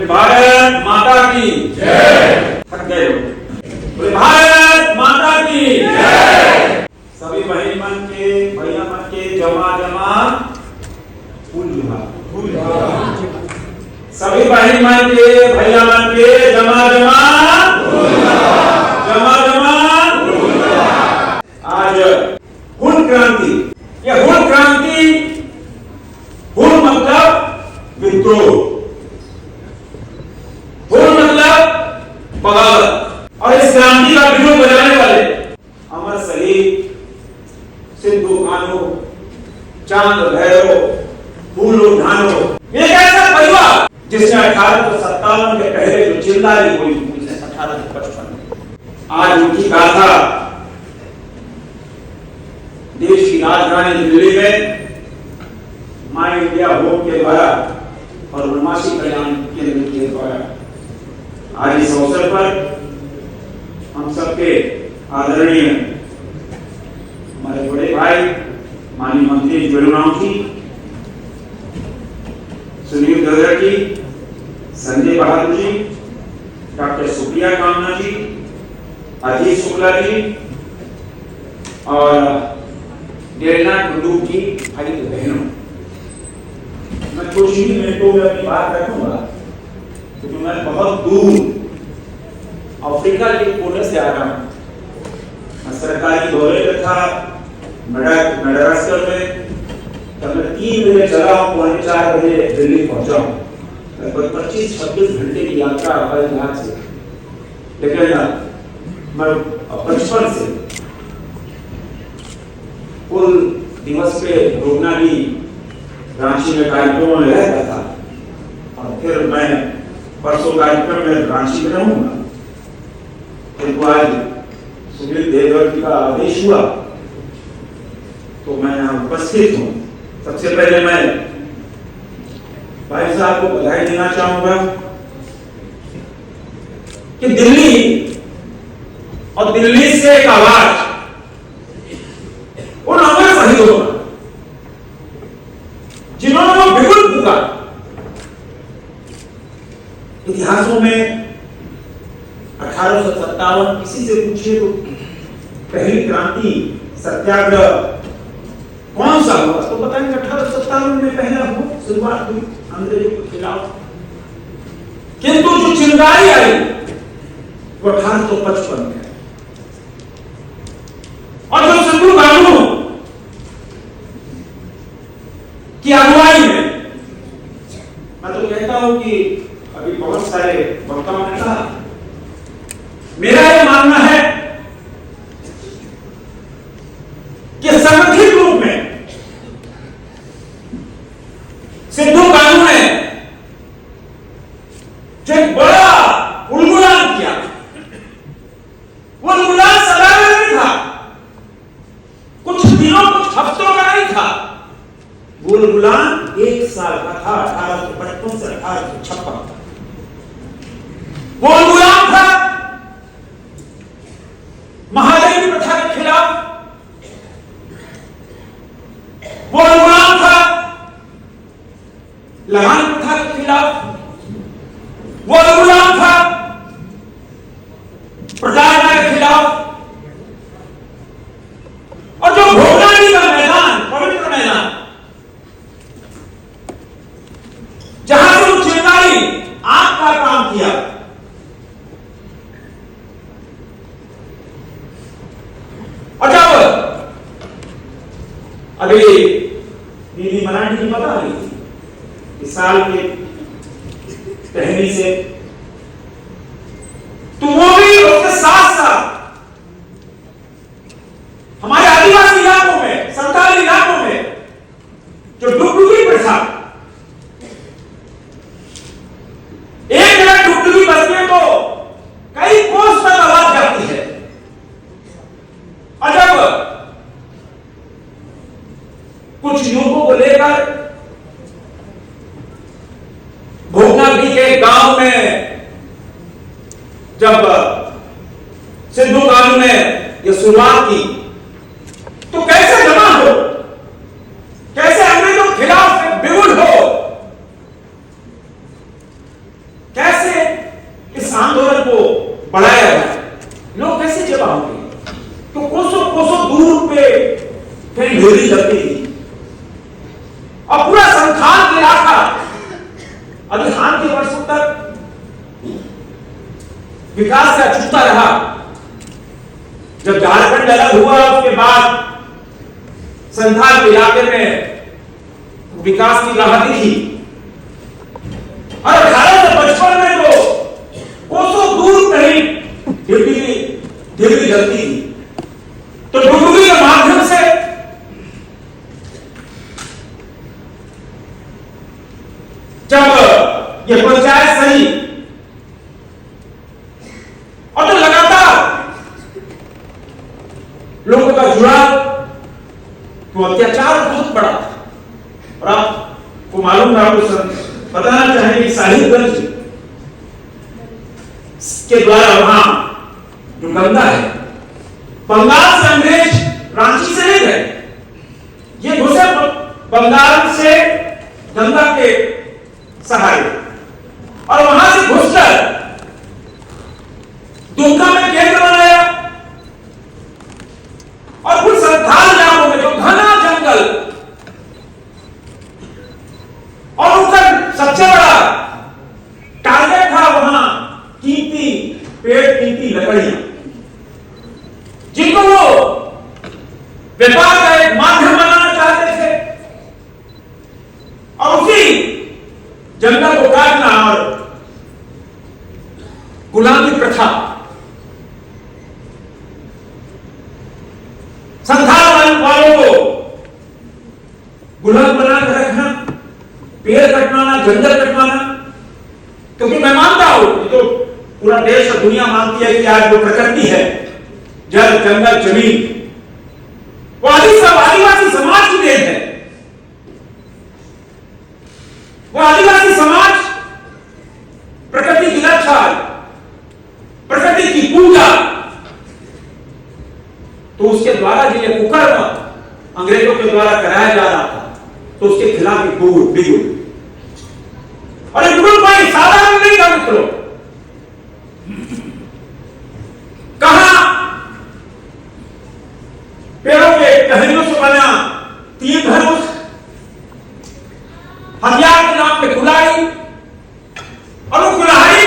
बोले भारत माता की जय। थक गए लोग, बोले भारत माता की जय। सभी बहन मन के भैया मन के जमा जमा फूल जुहा, सभी बहन मन के भैया मन के जमा जमा जमा जमा। आज हुल क्रांति, ये हुल क्रांति, हुल मतलब विद्रोह, हुल मतलब बगावत, और इस क्रांति का विरोध बजाने वाले अमर शहीद सिद्धू कान्हू, चांद भैरव, फूलो ढानो, एक ऐसा परिवार जिसने 1857 के पहले जो चिल्लारी गोली हुई है 1855 में, आज उनकी गाथा देश की राजधानी दिल्ली में माई इंडिया होम के द्वारा और उन्मासी कल्याण केंद्र के द्वारा आज इस अवसर पर हम सबके आदरणीय हमारे बड़े भाई माननीय मंत्री जुड़नाम जी, सुनील गदर जी, संजय बहादुर जी, डॉक्टर सुप्रिया कामना जी, अजीत शुक्ला जी और डेलना गुंडू की भाई बहनों, मैं कुछ ही मिनटों में अपनी बात रखूंगा क्योंकि मैं बहुत दूर अफ्रीका के कोने से आ रहा हूँ। मैं सरकारी दौरे पे था मेडागास्कर में, तब मैं 3 बजे चला हूँ, 4:15 बजे दिल्ली पहुंचा हूँ। लगभग 25-26 घंटे की यात्रा हवाई जहाज से, लेकिन मैं बचपन से कुल दिवस पे रोगनाली रांची में कार्यक्रमों में रहता था और फिर मैं परसों कार्यक्रम में रांची में रहूंगा। किंतु आज सुनील देवधर जी का आदेश हुआ तो मैं यहाँ उपस्थित हूँ। सबसे पहले मैं भाई साहब को बधाई देना चाहूंगा कि दिल्ली और दिल्ली से एक आवाज उन अमर शहीदों का जिन्होंने वो बिगुल फूका। इतिहासों में 1857 किसी से पूछिए तो पहली क्रांति सत्याग्रह कौन सा हुआ तो बताएंगे 1857 में पहला हुआ, शुरुआत हुई अंग्रेजों के खिलाफ। किंतु जो चिंगारी आई वो 1855 में, और जो सिद्धू कान्हू की अगुवाई में, मैं तो कहता हूं कि अभी बहुत सारे वक्ताओं ने कहा, मेरा यह मानना है कि संगठित रूप में सिद्धू कान्हू ने जो एक बड़ा उलगुलान किया, वो उलगुलान सदा में नहीं था, कुछ दिनों कुछ हफ्तों का नहीं था, वो उलगुलान 1 साल का था, 1855 से 1856 तक। वो उलगुलान था महादेवी प्रथा के खिलाफ, वो उलगुलान था लहान प्रथा के खिलाफ, वो उलगुलान था प्रजातंत्र के खिलाफ, और जो भोगानी का मैदान, पवित्र मैदान, जहां से चिंगारी आग का काम किया, और जब अभी दीदी मराठी जी बता रही थी कि साल के पहली से, तो वो भी उसके साथ साथ हमारे आदिवासी इलाकों में, संताली इलाकों में जो डुगडुगी प्रथा, एक जगह डुगडुगी बसने को कई कोस तक आवाज जाती है, और जब कुछ युवकों को लेकर भोगनाडी के गांव में जब सिद्धू कान्हू ने यह शुरुआत की, तो कैसे जमा हो, कैसे अंग्रेजों के खिलाफ बिगुल हो, अभी हाल के वर्षों तक विकास से अछूता रहा। जब झारखंड अलग हुआ उसके बाद संथाल इलाके में विकास की राह दिखी और 1855 में तो कोसों दूर कहीं डिग्री जलती थी। तो डुगडुगी के माध्यम से जब ये पंचायत सही और तो लगातार लोगों का जुड़ाव तो अत्याचार बहुत बड़ा था। और आपको मालूम है, आपको बताना चाहेंगे साहिबगंज के द्वारा वहां जो गंगा है, बंगाल से अंग्रेज रांची से नहीं गए, ये घुसे बंगाल से गंगा के सहारे और वहां से घुसकर दुमका में केंद्र बनाया और कुछ संथाल इलाकों में जो घना जंगल और उसका सबसे बड़ा टारगेट था वहां कीमती पेड़, कीमती लकड़ियां, जिनको वो व्यापार का एक माध्यम बनाना चाहते थे और उसी जंगल को काटना और गुलामी प्रथा, संथाल वालों को गुलाम बनाकर रखना, पेड़ कटवाना, जंगल कटवाना। क्योंकि मैं मानता हूं, तो पूरा देश और दुनिया मानती है कि आज जो प्रकृति है, जल, जंगल, जमीन, वो आदिवासी समाज की देन है। वो आदिवासी समाज प्रकृति की रक्षा, प्रकृति की पूजा, तो उसके द्वारा जो ये कुकर्म अंग्रेजों के द्वारा कराया जा रहा था, तो उसके खिलाफ एक बिगुल और एक बिगुल भाई साधारण नहीं था मित्रों। कहां पेड़ों के टहनियों से बना 3 धनुष, हथियार के नाम पे कुल्हाड़ी, और वो कुल्हाड़ी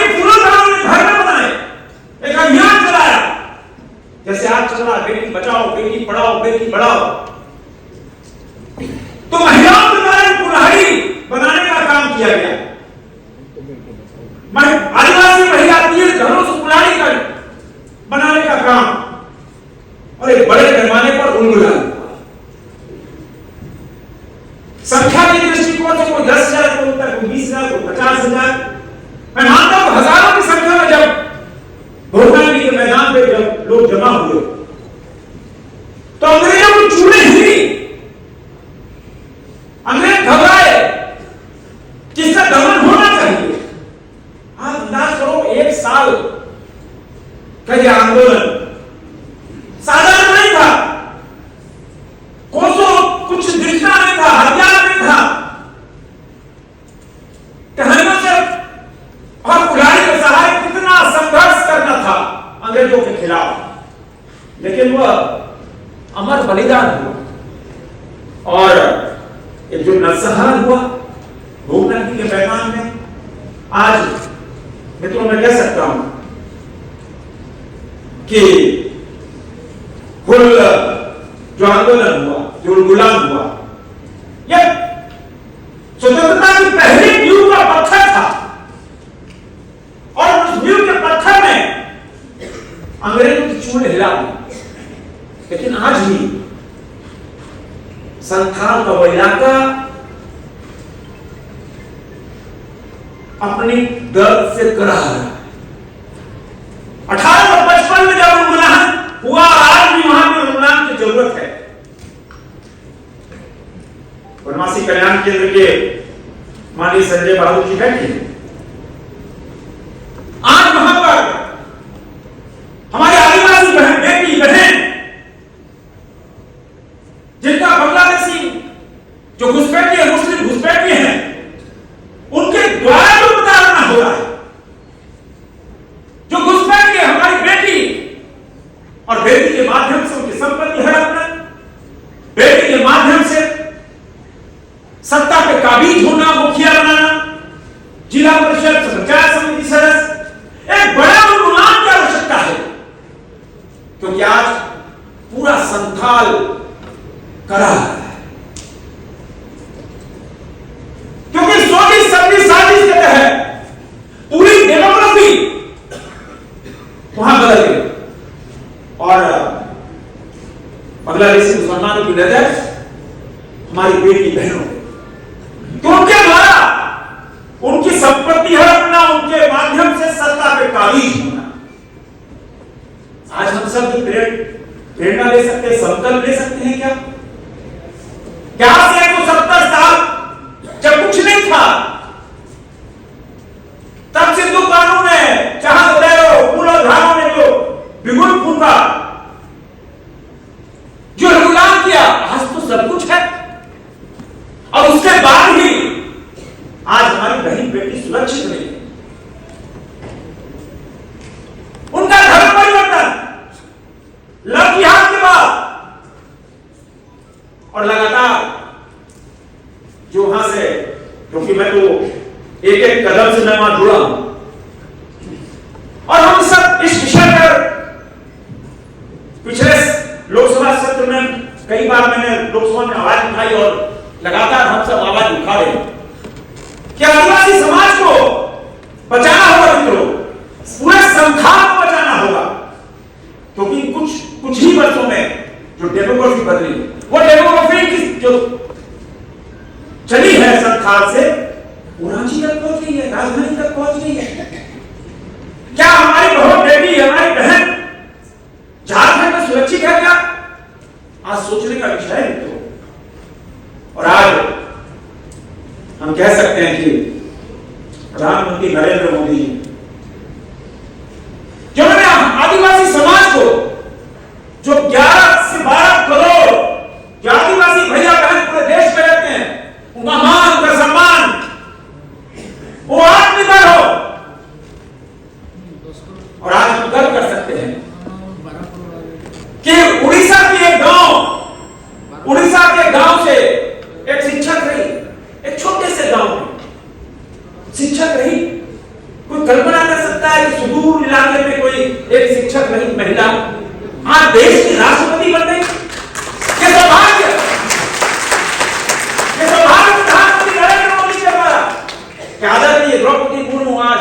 घर में बनाए, एक अभियान चलाया जैसे आज चल रहा बेटी बचाओ, बेटी पढ़ाओ, बेटी पढ़ाओ। तो महिलाओं के द्वारा कुल्हाड़ी बनाने का काम किया गया। आदिवासी महिला 3 धनुष कुल्हाड़ी का बनाने का काम और एक बड़े पैमाने पर उन्मूलन हुआ। संख्या के दृष्टिकोण से कोई 10,000, कोई 20,000, कोई 50,000, मैं मानता हूं हजारों की संख्या में जब भोगानी के मैदान पे जब लोग जमा हुए तो अंग्रेजों को चूड़े ही अंग्रेज घबराए, किसका दमन होना चाहिए। आप अंदाज करो, 1 साल का यह आंदोलन साधारण नहीं था, कोसों कुछ दिखना नहीं था, हथियार नहीं था, टहनियों से और कुल्हाड़ी के सहारे कितना संघर्ष करना था अंग्रेजों के खिलाफ, लेकिन वह अमर बलिदान हुआ और एक जो नरसंहार हुआ भोगनदी के मैदान में। आज मित्रों मैं कह सकता हूं कि कुल जो आंदोलन हुआ, जो गुलाम हुआ, यह स्वतंत्रता की पहली नींव का पत्थर था और उस नींव के पत्थर में अंग्रेजों की चूड़ हिला दी। लेकिन आज भी संथाल का वो इलाका अपनी दर्द से कराह रहा है। 1855 में जब उन्मूलन हुआ, आज भी वहां पर उन्मूलन की जरूरत है। वनवासी कल्याण केंद्र के माननीय संजय बाबू जी बैठे, आज वहां पर हमारे आदिवासी बेटी बहन जिनका बांग्लादेशी जो घुसपैठिए, मुस्लिम घुसपैठिए हैं, उनके द्वारा जो प्रताड़ना हो रहा है, जो घुसपैठिए हमारी बेटी और बेटी के माध्यम से उनकी संपत्ति हड़पना, बेटी के माध्यम से सत्ता पे काबिज होना, मुखिया बनाना, जिला परिषद पंचायत समिति सदस्य, एक बड़ा उन्मूलन की आवश्यकता है, क्योंकि आज पूरा संथाल करा है, क्योंकि सोची सबकी साजिश के तहत पूरी डेमोग्राफी वहां बदल गई और बांग्लादेशी मुसलमानों की नजर हमारी बेटी बहनों तो उनके द्वारा उनकी संपत्ति हड़पना, उनके माध्यम से सत्ता पे काबिज होना। आज हम सब प्रेरणा ले सकते हैं, संकल्प ले सकते हैं क्या? क्या से 170 साल जब कुछ नहीं था तब सिंधु कानून ने, चाहे तो मूलाधारों ने जो बिगुल फूंका, जो गुलाम किया, आज तो सब कुछ है और उसके बाद भी आज हमारी बहन बेटी सुरक्षित नहीं है। उनका धर्म परिवर्तन लव जिहाद के बाद और लगातार जो वहां से, क्योंकि मैं तो एक एक कदम से मैं वहां जुड़ा हूं और हम सब इस विषय पर पिछले लोकसभा सत्र में कई बार मैंने लोकसभा में आवाज उठाई और लगातार हम सब आवाज उठा रहे हैं कि आदिवासी समाज को बचाना होगा मित्रों, पूरे संथाल को बचाना होगा, क्योंकि कुछ ही वर्षों में जो डेमोग्राफी बदली, वो डेमोग्राफी की जो चली है संथाल से रांची तक पहुंच गई है, राजधानी तक पहुंच गई है। क्या हमारी बहुत बेटी, हमारी बहन झारखंड में सुरक्षित है क्या? आज सोचने का विषय है मित्रों। और आज हम कह सकते हैं कि प्रधानमंत्री नरेंद्र मोदी जी जिन्होंने आदिवासी समाज को जो 11 से 12 करोड़ जो आदिवासी भैया बहन पूरे देश में रहते हैं, उनका मान, उनका सम्मान, वो आत्मनिर्भर हो। और आज हम गर्व कर सकते हैं कि उड़ीसा के गांव से एक शिक्षक रही, एक छोटे से गांव में शिक्षक रही। कोई कल्पना कर सकता है कि सुदूर इलाके में कोई एक शिक्षक रही महिला आज देश की राष्ट्रपति बन गई? ये सौभाग्य प्रधानमंत्री नरेंद्र मोदी के द्वारा, आदरणीय द्रौपदी मुर्मू आज